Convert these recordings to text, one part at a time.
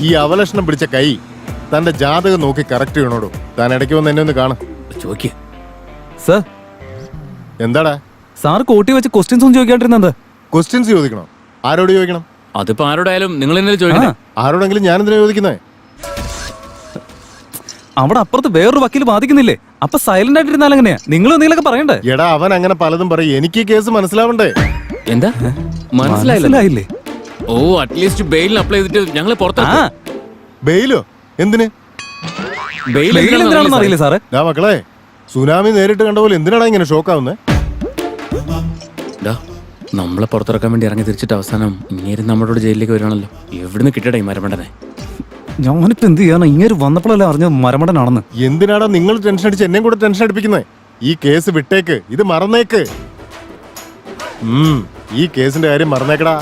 ഈ അവലക്ഷണം പിടിച്ച കൈ തന്റെ ജാതകം നോക്കി കറക്റ്റ് ചെയ്യണോടോ. താൻ ഇടയ്ക്ക് വന്ന് എന്നെ ഒന്ന് കാണും. ചോദിക്ക് സർ. എന്താടാ സാർ കോട്ടി വെച്ച് ക്വസ്റ്റ്യൻസ് ഒന്നും ചോദിക്കാണ്ടിരുന്നത്? ക്വസ്റ്റ്യൻസ് ചോദിക്കണോ? ആരോട് ചോദിക്കണം? അതിപ്പോ ആരോടായാലും നിങ്ങൾ എന്നെ ചോദിക്കണം. ആരോടെങ്കിലും ഞാൻ എന്തിനാ ചോദിക്കുന്നേ? അവിടെ അപ്പുറത്ത് വേറൊരു വക്കീൽ ബാധിക്കുന്നില്ലേ? അപ്പൊ സൈലന്റ് ആയിട്ടിരുന്നാൽ എങ്ങനെയാ? നിങ്ങൾ എന്തെങ്കിലുമൊക്കെ പറയണ്ടേ? എടാ അവൻ അങ്ങനെ പലതും പറയും. എനിക്ക് ഈ കേസ് മനസ്സിലാവണ്ടേ? എന്താ മനസ്സിലായില്ലേ? മനസ്സിലായില്ലേ? ഓ അറ്റ്ലീസ്റ്റ് ബെയിലിന് അപ്ലൈ ചെയ്തിട്ട് ഞങ്ങളെ ആ, പുറത്താക്കും. ബെയിലോ? എന്തിന്? ബെയിൽ bail എന്തിനാണെന്ന് അറിയില്ലേ സാറേ? ഡാ മക്കളെ, സുനാമി നേരിട്ട് കണ്ട പോലെ എന്തിനാടാ ഇങ്ങനെ ഷോക്കാവുന്നേ? നമ്മളെ പുറത്തിറക്കാൻ വേണ്ടി ഇറങ്ങി തിരിച്ചിട്ട് അവസാനം ഇങ്ങനെ നമ്മളോട് ജയിലിലേക്ക് വരികയാണല്ലോ. എവിടുന്ന് കിട്ടടേ ഈ മരമണ്ടനെ? ഞാനിപ്പോ എന്ത് ചെയ്യാനാ? ഇങ്ങനെ വന്നപ്പോഴല്ലേ അറിഞ്ഞത് മരമണ്ടനാണെന്ന്. എന്തിനാടാ നിങ്ങൾ ടെൻഷൻ അടിച്ച് എന്നെയും കൂടെ ടെൻഷൻ അടിപ്പിക്കുന്നേ? ഈ കേസ് വിട്ടേക്ക്, ഇത് മറന്നേക്ക്. ഈ കേസിന്റെ കാര്യം മറന്നേക്കടാ.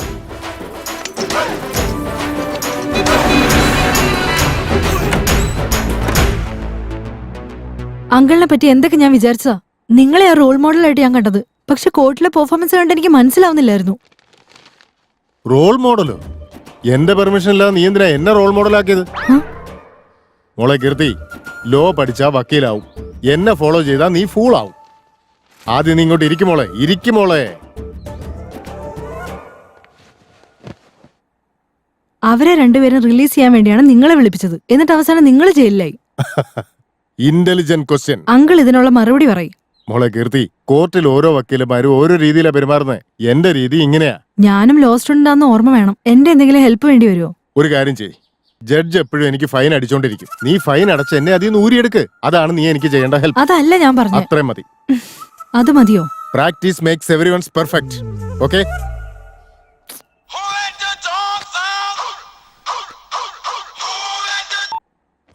അങ്കിളിനെ പറ്റി എന്തൊക്കെ ഞാൻ വിചാരിച്ചതാ. നിങ്ങളെ ആ റോൾ മോഡലായിട്ട് ഞാൻ കണ്ടത്. പക്ഷെ കോർട്ടിലെ പെർഫോമൻസ് കണ്ട് എനിക്ക് മനസ്സിലാവുന്നില്ലായിരുന്നു. റോൾ മോഡലോ? എന്റെ പെർമിഷൻ ഇല്ലാതെ നീ എന്തിനാ എന്നെ റോൾ മോഡലാക്കിയത്? മോളെ കീർത്തി, ലോ പഠിച്ചാ വക്കീലാവും. എന്നെ ഫോളോ ചെയ്താ നീ ഫൂൾ ആവും. ആദ്യം നീ ഇങ്ങോട്ട് ഇരിക്കുമോളെ, ഇരിക്കുമോളെ. അവരെ രണ്ടുപേരും റിലീസ് ചെയ്യാൻ വേണ്ടിയാണ് നിങ്ങളെ വിളിപ്പിച്ചത്. എന്നിട്ട് അവസാനം നിങ്ങൾ ജയിലിലായി. Intelligent question. അങ്കിൾ ഇതിനുള്ള മറുപടി പറയും. മോളെ കീർത്തി, കോർട്ടിൽ ഓരോ വക്കീലന്മാരും ഓരോ രീതിയിലാ പെരുമാറുന്നത്. എന്റെ രീതി ഇങ്ങനെയാ. ഞാനും ലോ സ്റ്റുഡന്റ് ആണെന്ന് ഓർമ്മ വേണം. എന്റെ എന്തെങ്കിലും ഹെൽപ്പ് വേണ്ടി വരുമോ? ഒരു കാര്യം ചെയ്യ്, ജഡ്ജ് എപ്പോഴും എനിക്ക് ഫൈൻ അടിച്ചോണ്ടിരിക്കും. നീ ഫൈൻ അടച്ച് എന്നെ അതിൽ നിന്ന് ഊരിയെടുക്ക്. അതാണ് നീ എനിക്ക് ചെയ്യേണ്ട ഹെൽപ്പ്. അതല്ല ഞാൻ പറഞ്ഞു. അത്രയും മതി. അത് മതിയോ? Practice makes everyone's perfect. Okay?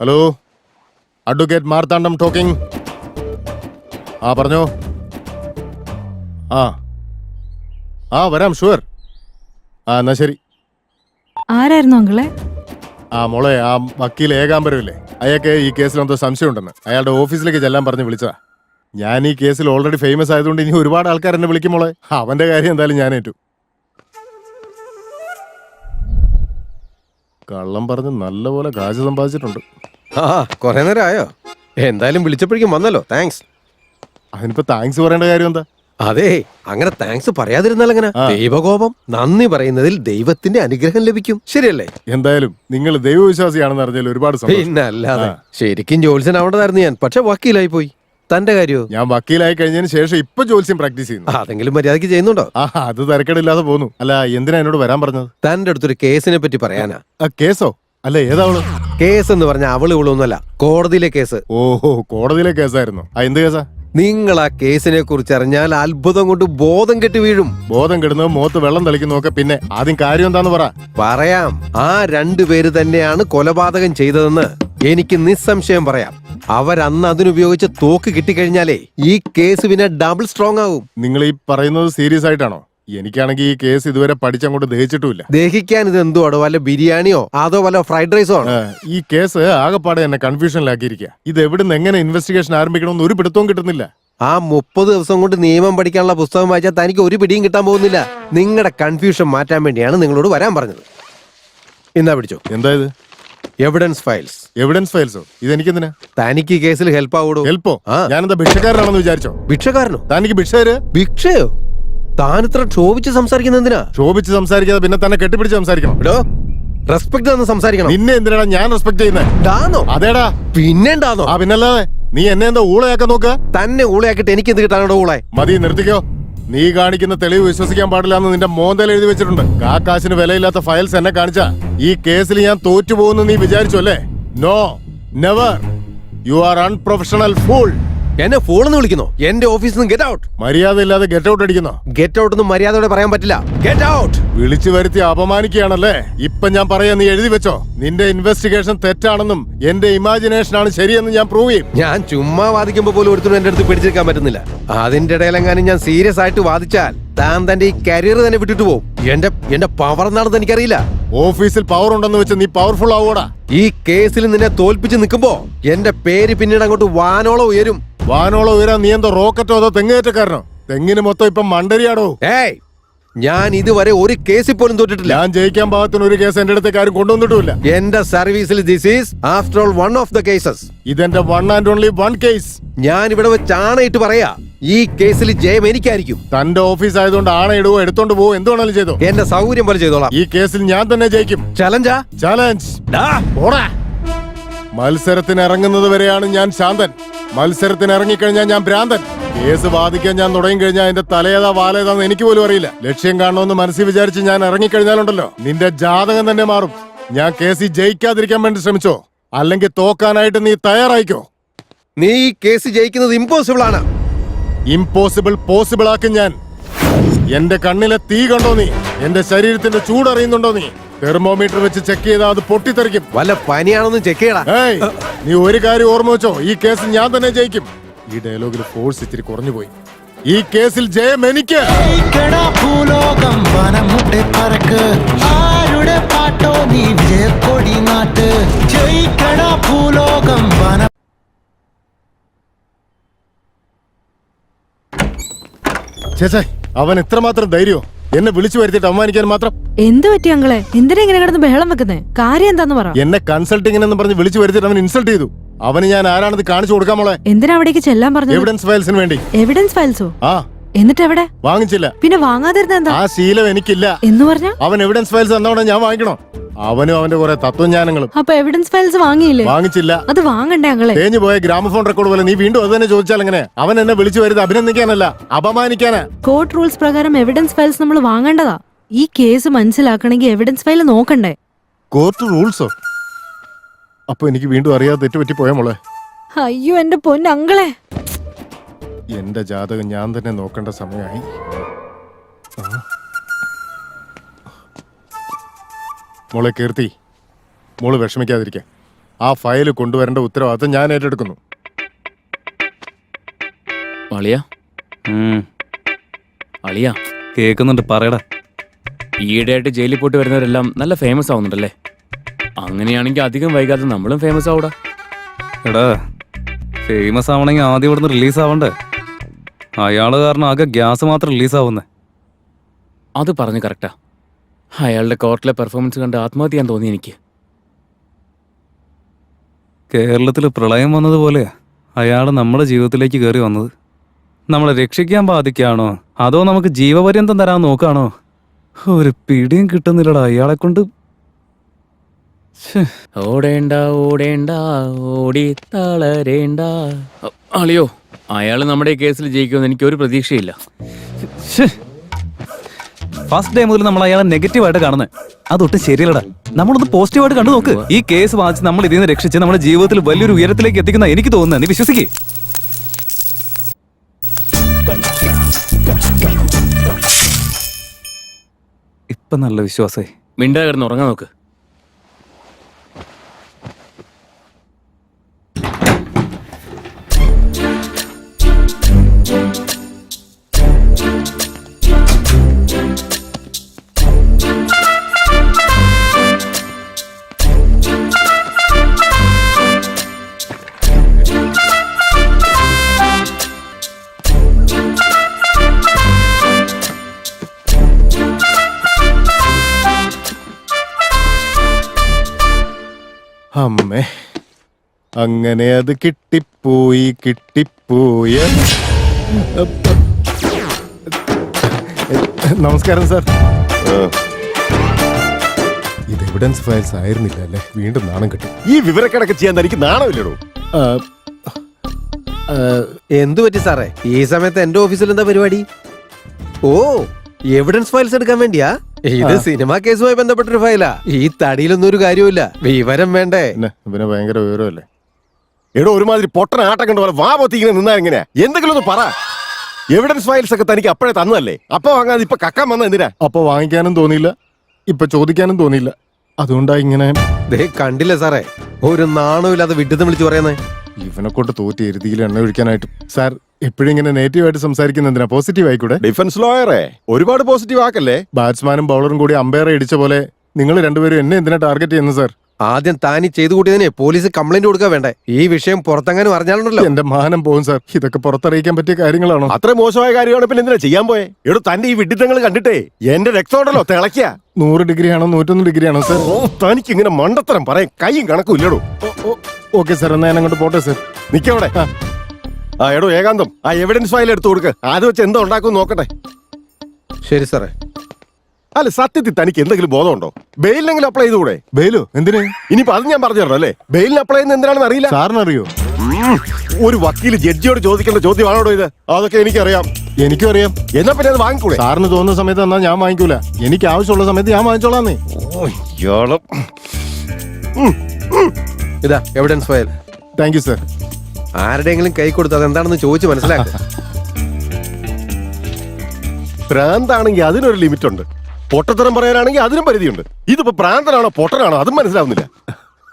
Hello, advocate Marthandam talking. ആ പറഞ്ഞോ. ആ വരാം, ഷുവർ. എന്നാ ശരി. ആരായിരുന്നു അങ്കിളെ? മോളെ, ആ വക്കീൽ ഏകാംബരമില്ലേ, അയാൾക്ക് ഈ കേസിൽ എന്തോ സംശയം ഉണ്ടെന്ന് അയാളുടെ ഓഫീസിലേക്ക് ചെല്ലാൻ പറഞ്ഞ് വിളിച്ചതാ. ഞാൻ ഈ കേസിൽ ഓൾറെഡി ഫേമസ് ആയതുകൊണ്ട് ഇനി ഒരുപാട് ആൾക്കാർ എന്നെ വിളിക്കും. മോളെ, അവന്റെ കാര്യം എന്തായാലും ഞാൻ ഏറ്റു. കള്ളം പറഞ്ഞ് നല്ലപോലെ കാശ് സമ്പാദിച്ചിട്ടുണ്ട്. കൊറേ നേരം ആയോ? എന്തായാലും വിളിച്ചപ്പോഴേക്കും വന്നല്ലോ, താങ്ക്സ്. അതിനിപ്പോ താങ്ക്സ് പറയേണ്ട കാര്യം എന്താ? അതെ, അങ്ങനെ താങ്ക്സ് പറയാതിരുന്നാൽ എങ്ങനെ? ദൈവകോപം. നന്ദി പറയുന്നതിൽ ദൈവത്തിന്റെ അനുഗ്രഹം ലഭിക്കും, ശരിയല്ലേ? എന്തായാലും നിങ്ങൾ ദൈവവിശ്വാസിയാണെന്ന് അറിഞ്ഞാൽ ഒരുപാട് സന്തോഷം. പിന്നെ അല്ലാതെ. ശരിക്കും ജോത്സ്യനാവേണ്ടതായിരുന്നു ഞാൻ, പക്ഷെ വക്കീലായി പോയി. തന്റെ കാര്യോ? ഞാൻ വക്കീലായി കഴിഞ്ഞതിന് ശേഷം ഇപ്പൊ ജോത്സ്യം പ്രാക്ടീസ് ചെയ്യുന്നു. അതെങ്കിലും മര്യാദക്ക് ചെയ്യുന്നുണ്ടോ? അത് തിരക്കേടില്ലാതെ പോന്നു. അല്ല, എന്തിനാ എന്നോട് വരാൻ പറഞ്ഞത്? തന്റെ അടുത്തൊരു കേസിനെ പറ്റി പറയാനാ. കേസോ? അല്ല, ഏതാവള്? കേസ് എന്ന് പറഞ്ഞ അവള് ഇവളൊന്നുമല്ല, കോടതിയിലെ കേസ്. ഓഹോ, കോടതിയിലെ കേസായിരുന്നു. എന്ത് കേസാ? നിങ്ങൾ ആ കേസിനെ കുറിച്ച് അറിഞ്ഞാൽ അത്ഭുതം കൊണ്ട് ബോധം കെട്ടി വീഴും. ബോധം കെടുന്നത്, മുഖത്ത് വെള്ളം തളിക്കുന്നതൊക്കെ പിന്നെ. ആദ്യം കാര്യം എന്താന്ന് പറ. പറയാം. ആ രണ്ടുപേര് തന്നെയാണ് കൊലപാതകം ചെയ്തതെന്ന് എനിക്ക് നിസ്സംശയം പറയാം. അവരന്ന് അതിനുപയോഗിച്ച തോക്ക് കിട്ടിക്കഴിഞ്ഞാലേ ഈ കേസ് പിന്നെ ഡബിൾ സ്ട്രോങ് ആവും. നിങ്ങൾ ഈ പറയുന്നത് സീരിയസ് ആയിട്ടാണോ? എനിക്കാണെങ്കിൽ ഈ കേസ് ഇതുവരെ പഠിച്ചങ്ങോട്ട് ദഹിച്ചിട്ടുമില്ല. ദഹിക്കാൻ ഇത് എന്തുവാടോ? വല്ല ബിരിയാണിയോ അതോ വല്ല ഫ്രൈഡ് റൈസോ ആണ്? ഈ കേസ് ആകെപ്പാടെ എന്നെ കൺഫ്യൂഷനിലാക്കിയിരിക്കുക. ഇത് എവിടുന്ന് എങ്ങനെ ഇൻവെസ്റ്റിഗേഷൻ ആരംഭിക്കണമെന്ന് ഒരു പിടുത്തവും കിട്ടുന്നില്ല. ആ 30 ദിവസം കൊണ്ട് നിയമം പഠിക്കാനുള്ള പുസ്തകം വായിച്ചാൽ തനിക്ക് ഒരു പിടിയും കിട്ടാൻ പോകുന്നില്ല. നിങ്ങളുടെ കൺഫ്യൂഷൻ മാറ്റാൻ വേണ്ടിയാണ് നിങ്ങളോട് വരാൻ പറഞ്ഞത്. എന്നാ പിടിച്ചോ. എന്താ ഇത്? Evidence files. എവിഡൻസ് ഫയൽസോ? ഇതെനിക്കെന്തിനാ? തനിക്ക് ഈ കേസിൽ ഹെൽപ്പ് ആവൂടോ? ഹെൽപ്പോ? ഞാനെന്താ ഭിക്ഷക്കാരനാണെന്ന് വിചാരിച്ചോ? ഭിക്ഷക്കാരനോ? തനിക്ക് ഭിക്ഷ തരുക? ഭിക്ഷയോ? താനിത്ര ക്ഷോഭിച്ച് സംസാരിക്കുന്ന എന്തിനാ? ക്ഷോഭിച്ച് സംസാരിക്കാതെ പിന്നെ തന്നെ കെട്ടിപ്പിടിച്ച് സംസാരിക്കണം. റെസ്പെക്ട് തന്ന് സംസാരിക്കണം. നിന്നെ എന്തിനാ ഞാൻ റെസ്പെക്ട് ചെയ്യുന്നത്? അതേടാ. പിന്നെന്താന്നോ? പിന്നല്ലാതെ നീ എന്നെ എന്താ ഊളയാക്കാൻ നോക്കുക? തന്നെ ഊളയാക്കിട്ട് എനിക്ക് എന്ത് കിട്ടാനോ ഊളെ? മതി, നിർത്തിക്കോ. നീ കാണിക്കുന്ന തെളിവ് വിശ്വസിക്കാൻ പാടില്ല എന്ന് നിന്റെ മോന്തയിൽ എഴുതി വെച്ചിട്ടുണ്ട്. കാശിന് വിലയില്ലാത്ത ഫയൽസ് എന്നെ കാണിച്ച ഈ കേസിൽ ഞാൻ തോറ്റുപോകുന്നു നീ വിചാരിച്ചു അല്ലേ? No, never. You are unprofessional fool. എന്നെ ഫോണെന്ന് വിളിക്കുന്നോ? എന്റെ ഓഫീസിൽ നിന്ന് ഗെറ്റ് ഔട്ട്. മര്യാദ ഇല്ലാതെ ഗെറ്റ് ഔട്ട് അടിക്കുന്നോ? ഗെറ്റ് ഔട്ട് ഒന്നും മര്യാദയോടെ പറയാൻ പറ്റില്ല. Get out. വിളിച്ചു വരുത്തി അപമാനിക്കുകയാണല്ലേ? ഇപ്പൊ ഞാൻ പറയാ, നീ എഴുതി വെച്ചോ. നിന്റെ ഇൻവെസ്റ്റിഗേഷൻ തെറ്റാണെന്നും എന്റെ ഇമാജിനേഷൻ ആണ് ശരിയെന്നും ഞാൻ പ്രൂവ് ചെയ്യും. ഞാൻ ചുമ്മാ വാദിക്കുമ്പോ പോലും ഒരുത്തരും എന്റെ അടുത്ത് പിടിച്ചെടുക്കാൻ പറ്റുന്നില്ല. അതിന്റെ ഇടയിലെങ്ങാനും ഞാൻ സീരിയസ് ആയിട്ട് വാദിച്ചാൽ താൻ തന്റെ ഈ കരിയർ തന്നെ വിട്ടിട്ട് പോകും. എന്റെ പവർ എന്താണെന്ന് എനിക്കറിയില്ല. ഓഫീസിൽ പവർ ഉണ്ടെന്ന് വെച്ച് നീ പവർഫുൾ ആവൂടാ? ഈ കേസിൽ നിന്നെ തോൽപ്പിച്ച് നിൽക്കുമ്പോ എന്റെ പേര് പിന്നീട് അങ്ങോട്ട് വാനോളം ഉയരും. വാനോളം ഉയരാൻ നീ എന്തോ റോക്കറ്റോ അതോ തെങ്ങേറ്റക്കാരനോ? തെങ്ങിന് മൊത്തം ഇപ്പം മണ്ടരിയാടോ. ഏയ്, ഞാൻ ഇതുവരെ ഒരു കേസിൽ പോലും തോറ്റിട്ടില്ല. ഞാൻ ജയിക്കാൻ പാകത്തിന് ഒരു കേസ് എന്റെ അടുത്തേക്ക് ആരും കൊണ്ടുവന്നിട്ടുമില്ല. എന്റെ സർവീസിൽ this is after all one of the cases. ഇതെന്റെ one and only one case. ഞാൻ ഇവിടെ വെച്ച് ആണയിട്ട് പറയാ, ഈ കേസിൽ ജയം എനിക്കായിരിക്കും. തന്റെ ഓഫീസ് ആയതുകൊണ്ട് ആണയിടുവോ എടുത്തോണ്ട് പോവോ എന്ത് വേണേലും ചെയ്തോ. എന്റെ സൗകര്യം പോലെ ചെയ്തോളാം. ഈ കേസിൽ ഞാൻ തന്നെ ജയിക്കും. ചലഞ്ചാ? ചാലഞ്ച്. മത്സരത്തിന് ഇറങ്ങുന്നത് വരെയാണ് ഞാൻ ശാന്തൻ. മത്സരത്തിന് ഇറങ്ങിക്കഴിഞ്ഞാൽ ഞാൻ ഭ്രാന്തൻ. കേസ് വാദിക്കാൻ ഞാൻ തുടങ്ങി കഴിഞ്ഞാൽ അതിന്റെ തലേതാ വാലേതാന്ന് എനിക്ക് പോലും അറിയില്ല. ലക്ഷ്യം കാണണമെന്ന് മനസ്സിൽ വിചാരിച്ച് ഞാൻ ഇറങ്ങിക്കഴിഞ്ഞാലുണ്ടല്ലോ, നിന്റെ ജാതകം തന്നെ മാറും. ഞാൻ കേസിൽ ജയിക്കാതിരിക്കാൻ വേണ്ടി ശ്രമിച്ചോ, അല്ലെങ്കിൽ തോക്കാനായിട്ട് നീ തയ്യാറായിക്കോ. നീ ഈ കേസ് ജയിക്കുന്നത് ഇമ്പോസിബിൾ ആണ്. ഇമ്പോസിബിൾ പോസിബിൾ ആക്കും ഞാൻ. എന്റെ കണ്ണിലെ തീ കണ്ടോ നീ? എന്റെ ശരീരത്തിന്റെ ചൂടറിയുന്നുണ്ടോ നീ? തെർമോമീറ്റർ വെച്ച് ചെക്ക് ചെയ്താൽ അത് പൊട്ടിത്തെറിക്കും. വല്ല പനിയാണെന്ന് ചെക്ക് ചെയ്യടാ. ഏയ്, നീ ഒരു കാര്യം ഓർമ്മ വെച്ചോ, ഈ കേസിൽ ഞാൻ തന്നെ ജയിക്കും. ഈ ഡയലോഗിൽ ഫോഴ്സ് ഇത്തിരി കുറഞ്ഞു പോയി. ഈ കേസിൽ ജയം എനിക്ക്. ഭൂലോകം വനമുട്ടെ പറക്ക് ആരുടെ പാട്ടോ നീ വിജയക്കൊടി നാട്ട് ജയിക്കട ഭൂലോകം വന. ചേച്ചേ, അവൻ എത്രമാത്രം ധൈര്യോ എന്നെ വിളിച്ചു വരുത്തിയിട്ട് അവമാനിക്കാൻ മാത്രം. എന്ത് പറ്റി അങ്ങളെ? എന്തിനാ ഇങ്ങനെ കിടന്ന് ബഹളം വെക്കുന്നേ? കാര്യം എന്താന്ന് പറ. എന്നെ കൺസൾട്ടിംഗ് പറഞ്ഞ് വിളിച്ചു വരുത്തിയിട്ട് അവൻ ഇൻസൾട്ട് ചെയ്തു. അവന് ഞാൻ ആരാണെന്ന് കാണിച്ചു കൊടുക്കാൻ മോളെ. എന്തിനാ അവിടേക്ക് ചെല്ലാൻ പറഞ്ഞു? എവിഡൻസ് ഫയൽസിന് വേണ്ടി. എവിഡൻസ് ഫയൽസോ? ആ. എന്നിട്ട് എവിടെ? വാങ്ങിച്ചില്ല. പിന്നെ വാങ്ങാതിരുന്ന എന്താ? ആ ശീലം എനിക്കില്ല. എന്ന് പറഞ്ഞ അവൻ എവിഡൻസ് ഫയൽസ് തന്നോടെ ഞാൻ വാങ്ങിക്കണോ? അവനും അവന്റെ കുറെ തത്വജ്ഞാനങ്ങളും. അപ്പൊ എവിഡൻസ് ഫയൽസ് വാങ്ങിയില്ലേ? വാങ്ങിച്ചില്ല. അത് വാങ്ങണ്ടേ അങ്ങളെ? തേഞ്ഞു പോയ ഗ്രാമഫോൺ റെക്കോർഡ് പോലെ നീ വീണ്ടും അത് തന്നെ ചോദിച്ചാൽ എങ്ങനെ? അവൻ എന്നെ വിളിച്ചു വരുന്നത് അഭിനന്ദിക്കാനല്ല, അപമാനിക്കാനാ. കോർട്ട് റൂൾസ് പ്രകാരം എവിഡൻസ് ഫയൽസ് നമ്മൾ വാങ്ങേണ്ടതാ. ഈ കേസ് മനസ്സിലാക്കണമെങ്കിൽ എവിഡൻസ് ഫയൽ നോക്കണ്ടേ? കോർട്ട് റൂൾസോ? അപ്പൊ എനിക്ക് വീണ്ടും അറിയാതെ തെറ്റുപറ്റി പോയ മോളെ. അയ്യോ എന്റെ പൊന്നങ്ങളെ, എന്റെ ജാതകം ഞാൻ തന്നെ നോക്കേണ്ട സമയമായി. മോളെ കീർത്തി, മോള് വിഷമിക്കാതിരിക്കാൻ. ആ ഫയല് കൊണ്ടുവരേണ്ട ഉത്തരവാദിത്തം ഞാൻ ഏറ്റെടുക്കുന്നു. അളിയാ, അളിയാ കേൾക്കുന്നുണ്ട്, പറയടാ. ഈയിടെയായിട്ട് ജയിലിൽ പോയിട്ട് വരുന്നവരെല്ലാം നല്ല ഫേമസ് ആവുന്നുണ്ടല്ലേ? അങ്ങനെയാണെങ്കിൽ അധികം വൈകാതെ നമ്മളും ഫേമസ് ആവൂടാ. എടാ, ഫേമസ് ആവണമെങ്കിൽ ആദ്യം ഇവിടുന്ന് റിലീസ് ആവണ്ടേ? അയാള് കാരണം ആകെ ഗ്യാസ് മാത്രം റിലീസ് ആവുന്നേ. അത് പറഞ്ഞു കറക്റ്റാ. അയാളുടെ കോർട്ടിലെ പെർഫോമൻസ് കണ്ട് ആത്മഹത്യ ചെയ്യാൻ തോന്നി എനിക്ക്. കേരളത്തിൽ പ്രളയം വന്നതുപോലെ അയാൾ നമ്മുടെ ജീവിതത്തിലേക്ക് കയറി വന്നത്. നമ്മളെ രക്ഷിക്കാൻ ബാധിക്കാണോ അതോ നമുക്ക് ജീവപര്യന്തം തരാൻ നോക്കാണോ? ഒരു പിടിയും കിട്ടുന്നില്ലടാ അയാളെ കൊണ്ട്. ഓടേണ്ട ഓടേണ്ട ഓടി തളരേണ്ട. അളിയോ, അയാൾ നമ്മുടെ ഈ കേസിൽ ജയിക്കുമെന്ന് എനിക്ക് ഒരു പ്രതീക്ഷയില്ല. ഫസ്റ്റ് ഡേ മുതൽ നമ്മൾ അയാളെ നെഗറ്റീവായിട്ട് കാണുന്നത് അതൊട്ടും ശരിയല്ലടാ. നമ്മളൊന്ന് പോസിറ്റീവായിട്ട് കണ്ടു നോക്ക്. ഈ കേസ് വാങ്ങിച്ച് നമ്മൾ ഇതിൽ നിന്ന് രക്ഷിച്ച് നമ്മുടെ ജീവിതത്തിൽ വലിയൊരു ഉയരത്തിലേക്ക് എത്തിക്കുന്ന എനിക്ക് തോന്നുന്നത്. നീ വിശ്വസിക്കേ? ഇപ്പൊ നല്ല വിശ്വാസേ. മിണ്ടാ കിടന്ന് ഉറങ്ങാൻ നോക്ക്. അമ്മേ, അങ്ങനെ അത് കിട്ടിപ്പോയി. നമസ്കാരം സാർ. ഇത് എവിഡൻസ് ഫയൽസ് ആയിരുന്നില്ല അല്ലേ? വീണ്ടും നാണം കിട്ടും. ഈ വിവരക്കണക്ക് ചെയ്യാൻ എനിക്ക് നാണമില്ലടോ. എന്തു പറ്റി സാറേ? ഈ സമയത്ത് എന്റെ ഓഫീസിൽ എന്താ പരിപാടി? ഓ, എവിഡൻസ് ഫയൽസ് എടുക്കാൻ വേണ്ടിയാ? ഇത് സിനിമാ കേസുമായി ബന്ധപ്പെട്ടൊരു ഫയലാ. ഈ തടിയിലൊന്നും ഒരു കാര്യമില്ല. വിവരം വേണ്ടേ? ഇവനെ ഭയങ്കര വിവരമല്ലേ? എടോ, ഒരുമാതിരി പൊട്ടന ആട്ടം കണ്ട പോലെ വാ പൊത്തി ഇങ്ങനെ നിന്നാ എങ്ങനെയാ? എന്തെങ്കിലും ഒന്ന് പറ. എവിഡൻസ് ഫയൽസ് ഒക്കെ തനിക്ക് അപ്പോഴേ തന്നതല്ലേ? അപ്പൊ വാങ്ങാതെ ഇപ്പൊ കക്കാൻ വന്ന എന്തിനാ? അപ്പൊ വാങ്ങിക്കാനും തോന്നിയില്ല, ഇപ്പൊ ചോദിക്കാനും തോന്നിയില്ല. അതുകൊണ്ടാ ഇങ്ങനെ. ദേ കണ്ടില്ലേ സാറേ, ഒരു നാണമില്ലാതെ വിഡ്ഢിത്തം വിളിച്ചു പറയുന്നേ. ഇവനെ കൊണ്ട് തോറ്റി എരുതിയിൽ എണ്ണ ഒഴിക്കാനായിട്ട്. സാർ എപ്പോഴും ഇങ്ങനെ നെഗറ്റീവായിട്ട് സംസാരിക്കുന്ന എന്തിനാ? പോസിറ്റീവ് ആയിക്കൂടെ? ഡിഫൻസ് ലോയറെ ഒരുപാട് പോസിറ്റീവ് ആക്കല്ലേ. ബാറ്റ്സ്മാനും ബൗളറും കൂടി അമ്പയറെ ഇടിച്ച പോലെ നിങ്ങൾ രണ്ടുപേരും എന്നെ എന്തിനാ ടാർഗറ്റ് ചെയ്യുന്നത് സാർ? ആദ്യം താനി ചെയ്തു കൂട്ടിയതിനെ പോലീസ് കംപ്ലൈന്റ് കൊടുക്കാൻ വേണ്ടേ? ഈ വിഷയം പുറത്തെങ്ങാനും അറിഞ്ഞാലുണ്ടല്ലോ. എന്റെ മാനം പോകും സാർ. ഇതൊക്കെ പുറത്തറിയിക്കാൻ പറ്റിയ കാര്യങ്ങളാണോ? അത്ര മോശമായ കാര്യമാണ് പിന്നെ എന്തിനാ ചെയ്യാൻ പോയെ? എടോ തന്റെ ഈ വിഡിത്തങ്ങൾ കണ്ടിട്ടേ എന്റെ രക്തമുണ്ടല്ലോ തിളയ്ക്ക. 100 ഡിഗ്രി ആണോ 101 ഡിഗ്രി ആണോ സാർ? തനിക്ക് ഇങ്ങനെ മണ്ടത്തരം പറയാൻ കൈയും കണക്കും ഇല്ലടോ. ഓക്കെ സാർ, എന്നാ ഞാൻ അങ്ങോട്ട് പോട്ടെ സാർ. നിക്കവിടെ. ആ എടോ ഏകാന്തം, ആ എവിഡൻസ് ഫയൽ എടുത്തു കൊടുക്ക്. അത് വെച്ച് എന്താ ഉണ്ടാക്കും നോക്കട്ടെ. ശരി സാറേ. അല്ല സത്യത്തിൽ തനിക്ക് എന്തെങ്കിലും ബോധമുണ്ടോ? ബെയിലിനെങ്കിലും അപ്ലൈ ചെയ്തുകൂടെ? ബെയിലോ? എന്തിന്? ഇനിയിപ്പോ അത് ഞാൻ പറഞ്ഞു തരണം അല്ലേ? ബെയിലിന് അപ്ലൈ ചെയ്യുന്ന എന്തിനാണെന്ന് അറിയില്ല. സാറിന് അറിയോ? ഒരു വക്കീല് ജഡ്ജിയോട് ചോദിക്കേണ്ട ചോദ്യമാണോ ഇത്? അതൊക്കെ എനിക്കറിയാം. എനിക്കും അറിയാം. എന്നാ പിന്നെ അത് വാങ്ങിക്കൂടെ? സാറിന് തോന്നുന്ന സമയത്ത് എന്നാ ഞാൻ വാങ്ങിക്കൂല. എനിക്ക് ആവശ്യമുള്ള സമയത്ത് ഞാൻ വാങ്ങിച്ചോളാന്നേ. ഇതാ evidence file. Thank you sir. ആരുടെയെങ്കിലും കൈ കൊടുത്ത് അതെന്താണെന്ന് ചോദിച്ചു മനസ്സിലാക്കുക. ഭ്രാന്താണെങ്കിൽ അതിനൊരു ലിമിറ്റ് ഉണ്ട്. പൊട്ടത്തരം പറയാനാണെങ്കിൽ അതിനും പരിധിയുണ്ട്. ഇതിപ്പോ ഭ്രാന്തനാണോ പൊട്ടനാണോ അതും മനസ്സിലാവുന്നില്ല.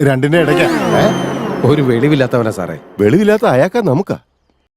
രണ്ടിന്റെ ഇടയ്ക്കാ. ഒരു വെളിവില്ലാത്തവനാ സാറേ. വെളിവില്ലാത്ത അയാൾക്കാ നമുക്കാ.